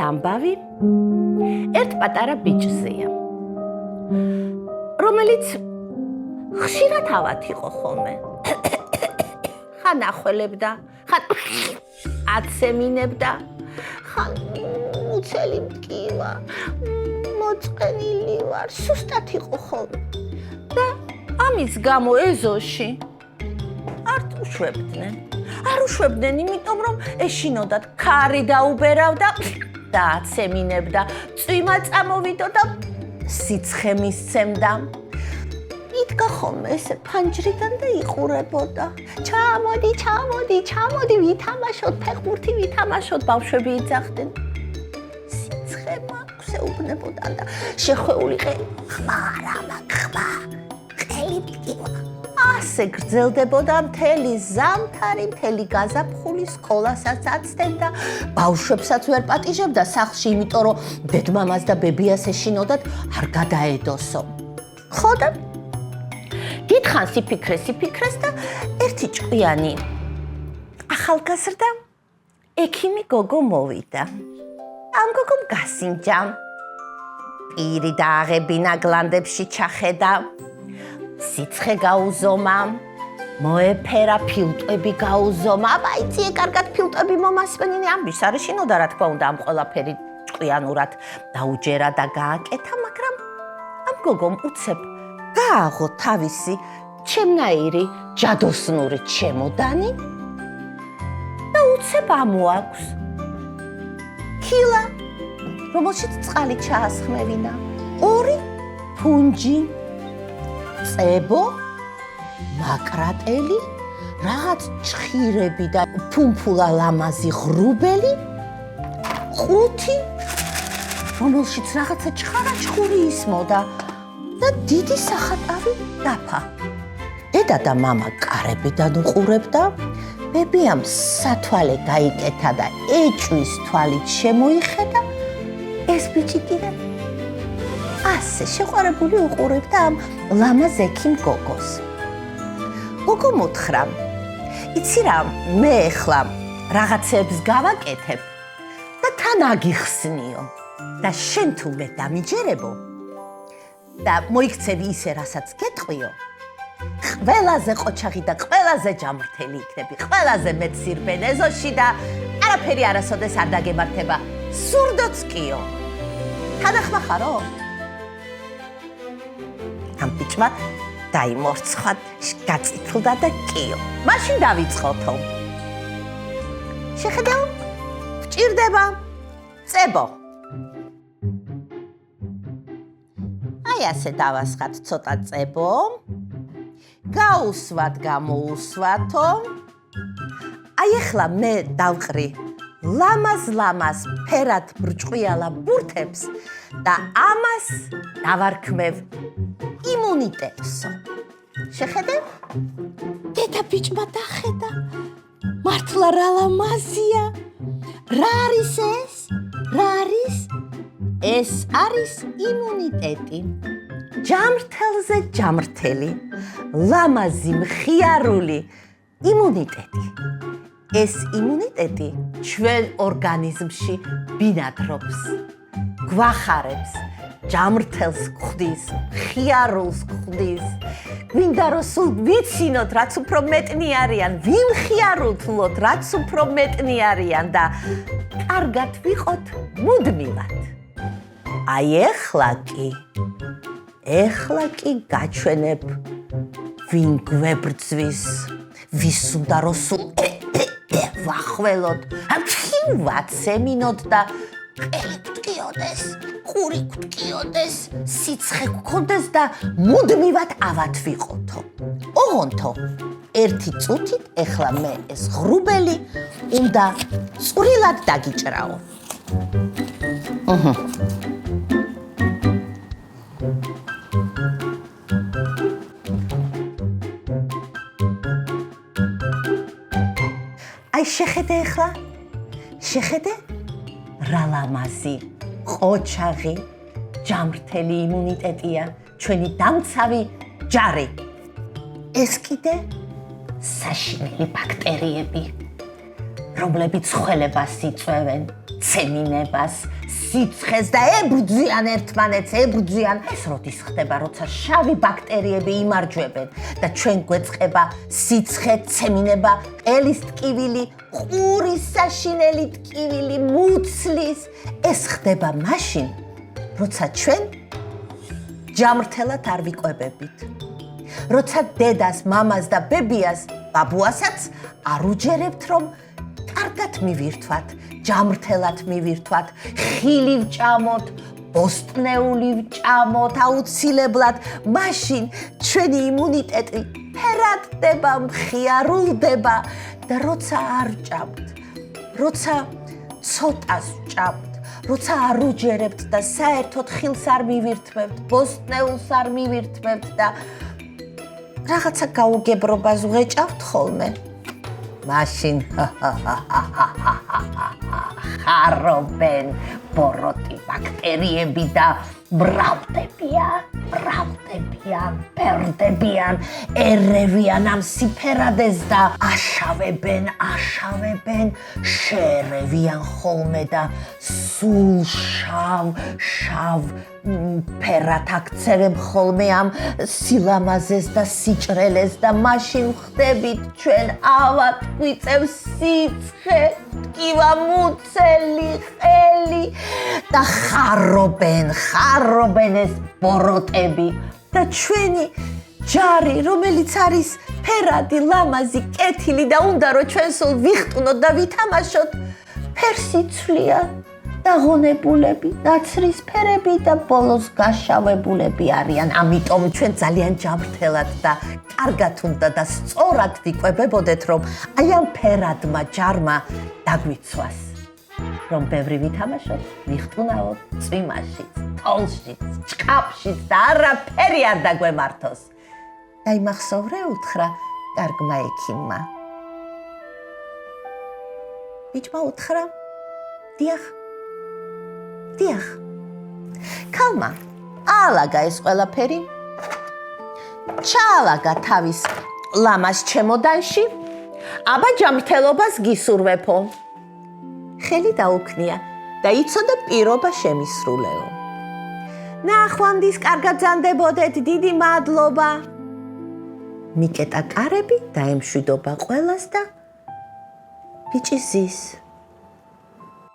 ამბავი ერთ პატარა ბიჭზეა, რომელიც ხშირად ავად იყო ხოლმე. ხან ახველებდა, ხან აცემინებდა, ხან უცელი მტკივა, მოწყენილი ვარ, სუსტად იყო ხოლმე. და ამის გამო ეზოში არ უშვებდნენ. არ უშვებდნენ, იმიტომ რომ ეშინოდათ ქარი დაუბერავდა და აცემინებდა, წვიმა წამოვიდო და სიცხე მისცემდა. იდგა ხოლმე ესე ფანჯრიდან და იყურებოდა. ჩამოდი, ვითამაშოთ, ფეხბურთი ვითამაშოთ, ბავშვები იძახდნენ. სიცხე მაქვს ეუბნებოდა და შეხვეული ყელი, ხმა, ყელი მტკივა. ასე გრძელდებოდა მთელი ზამთარი, მთელი გაზაფხული, სკოლასაც აცდენდა, ბავშვებსაც ვერ პატიჟებდა სახლში, იმიტომ რომ დედმამას და ბებიას ეშინოდათ არ გადაედოსო. ხო და დიდხანს იფიქრეს და ერთი ჭკვიანი ახალგაზრდა ექიმი გოგო მოვიდა. ამ გოგომ გასინჯა, პირი დააღებინა, გლანდებში ჩახედა, სიცხე გაუზომა, მოეფერა, ფილტვები გაუზომა. აბა იცი, კარგად ფილტვები მომასვენინე, ამის არ ეშინოდა, რა თქმა უნდა, ამ ყველაფერი ჭკვიანურად დაუჯერა და გააკეთა, მაგრამ ამ გოგომ უცებ გააღო თავისი ჩემნაირი ჯადოსნური ჩემოდანი და უცებ ამოაქვს ქილა, რომელშიც წყალი ჩაასხმევინა, 2 ფუნჯი, წებო, მაკრატელი, რაღაც ჩხირები და ფუმფულა ლამაზი ღრუბელი, 5, რომელშიც რაღაცა ჩხარა-ჩხური ისმოდა და დიდი სახატავი დაფა. დედა და მამა კარებიდან უყურებდა, ბებიამ სათვალე გაიკეთა და ეჭვის თვალით შემოიხედა, ეს ბიჭი კიდე ასე შეყვარებული უყურებდა ამ ლამაზ ექიმ გოგოს. გოგო მოთხრა, იცი რა, მე ახლა რაღაცებს გავაკეთებ და თან აგიხსნიო და შენ თუ მე დამიჯერებო და მოიქცევი ისე, რასაც გეტყვიო, ყველაზე ყოჩაღი და ყველაზე ჯამრთელი იქნები, ყველაზე მეც სირბენ ეზოში და არაფერი არასოდეს არ დაგემართება, სურდოც კიო. თანახმა ხარო? ამ ბიჭმა დაიმორცხა, გაწითლდა და კიო. მაშინ დავიწყოთო. შეხედავ? ვჭირდება. წებო. აი ასე დავასხათ ცოტა წებო. გაუსვათ, გამოუსვათო. აი ახლა მე დავყრი ლამაზ ფერად ბრჭყვიალა ბურთებს და ამას დავარქმევ იმუნიტეტსო. შეხედე? დედა ბიჭმა დახედა. მართლა რა ლამაზია. რა არის ეს? რა არის? ეს არის იმუნიტეტი. ჯამრთელზე ჯამრთელი, ლამაზი, მხიარული იმუნიტეტი. ეს იმუნიტეტი ჩვენ ორგანიზმში ბინადრობს, გვახარებს, ჯამრთელს გვხდის, მხიარულს გვხდის. გვინდა რომ სულ ვიცინოთ, რაც უფრო მეტნი არიან, ვიმხიარულთლოთ, რაც უფრო მეტნი არიან და კარგად ვიყოთ მუდმივად. აი ეხლა კი გაჩვენებ, ვინ გვებრძვის, ვის უნდა რომ სულ ვახველოთ, ვაცემინოთ და ყელი გვტკიოდეს, ყური გვტკიოდეს, სიცხე გვქონდეს და მუდმივად ავად ვიყოთო. ოღონდ ერთი წუთით ეხლა მე ეს ღრუბელი უნდა წვრილად დაგიჭრაო. აი შეხედე ახლა, შეხედე რა ლამაზი, ყოჩაღი, ჯამრთელი იმუნიტეტია, ჩვენი დამცავი ჯარი. ეს კიდე საშინელი ბაქტერიები, რომლებიც ხველებას იწვევენ ცემინებას, სიცხეს და ებრძვიან ერთმანეთს, ებრძვიან. ეს როდის ხდება, როცა შავი ბაქტერიები იმარჯვებენ და ჩვენ გვეწყება სიცხე, ცემინება, ყელის ტკივილი, ყურის საშინელი ტკივილი, მუცლის. ეს ხდება მაშინ, როცა ჩვენ ჯამრთელად არ ვიყვებებით. როცა დედას, მამას და ბებიას, ბაბუასაც არ უჯერებთ, რომ კარგად მივირთვათ, ჯამრთელად მივირთვათ, ხილი ვჭამოთ, ბოსტნეული ვჭამოთ, აუცილებლად, მაშინ ჩვენი იმუნიტეტი ფერადდება, მხიარულდება და როცა არ ვჭამთ, როცა ცოტას ვჭამთ, როცა არ უჯერებთ და საერთოდ ხილს არ მივირთმევთ, ბოსტნეულს არ მივირთმევთ და რაღაცა გაუგებრობას ვღეჭავთ ხოლმე. მაშინ ხარობენ ბოროტი ბაქტერიები და მრავლდებიან, პერდებიან, ერევიან ამ სიფერადეს და აშავებენ, შერევიან ხოლმე და სულ შავ ფერად აქცევენ ხოლმე ამ სილამაზეს და სიჭრელეს და მაშინ ვხდებით ჩვენ ავად გვიწევს სიცხე, ტკივა, მუცელი, ყელი და ხარობენ ეს ბოროტები და ჩვენი ჯარი, რომელიც არის ფერადი, ლამაზი, კეთილი და უნდა რომ ჩვენ სულ ვიხტუნოთ და ვითამაშოთ, ფერს იცვლიან. დაღონებულები, ნაცრისფერები და ბოლოს გაშავებულები არიან. ამიტომ ჩვენ ძალიან ჯამრთელად და კარგად უნდა და სწორად ვიკვებებოდეთ, რომ აი ამ ფერადმა ჯარმა დაგვიცვას. რომ ბევრი ვითამაშოთ, ვიხტუნაოთ წვიმაშიც, თოლშიც, ჭკაფშიც და არაფერი არ დაგვემართოს. დაიმახსოვრე უთხრა კარგმა ექიმმა. ბიჭმა უთხრა, დიახ. ქალმა ალაგა ეს ყველაფერი, ჩაალაგა თავის ლამას ჩემოდანში, აბა ჯამრთელობას გისურვებო. ხელი დაუქნია და იცოდა პირობა შემისრულეო. ნახვამდის კარგად ზანდებოდეთ, დიდი მადლობა. მიკეტა კარები დაემშვიდობა ყველას და ბიჭი ზის.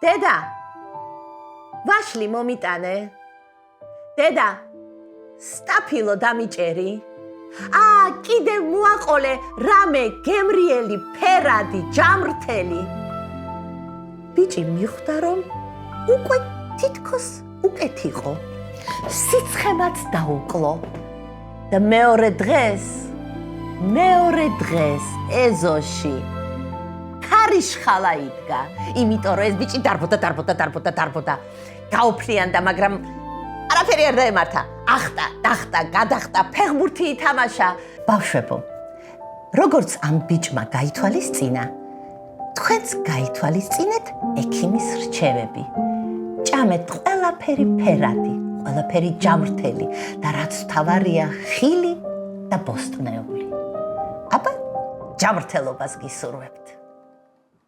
დედა, ვაშლი მომიტანე. დედა, სტაფილო დამიჭერი. კიდე მოაყოლე რამე გემრიელი, ფერადი, ჯამრთელი. ბიჭი მიხვდა, რომ უკვე თითქოს უკეთ იყო. სიცხემაც დაუკლო. და მეორე დღეს ეზოში ქარიშხალა იდგა, იმიტომ რომ ეს ბიჭი დარბოდა. გაუფრიანდა, მაგრამ არაფერი არ დაემართა. ახტა, დახტა, გადახტა, ფეხბურთი ითამაშა. ბავშვებო, როგორც ამ ბიჭმა გაითვალისწინა, თქვენც გაითვალისწინეთ ექიმის რჩევები. ჭამეთ ყველაფერი ფერადი, ყველაფერი ჯამრთელი და რაც თავარია, ხილი და ბოსტნეული. აბა, ჯამრთელობას გისურვებთ.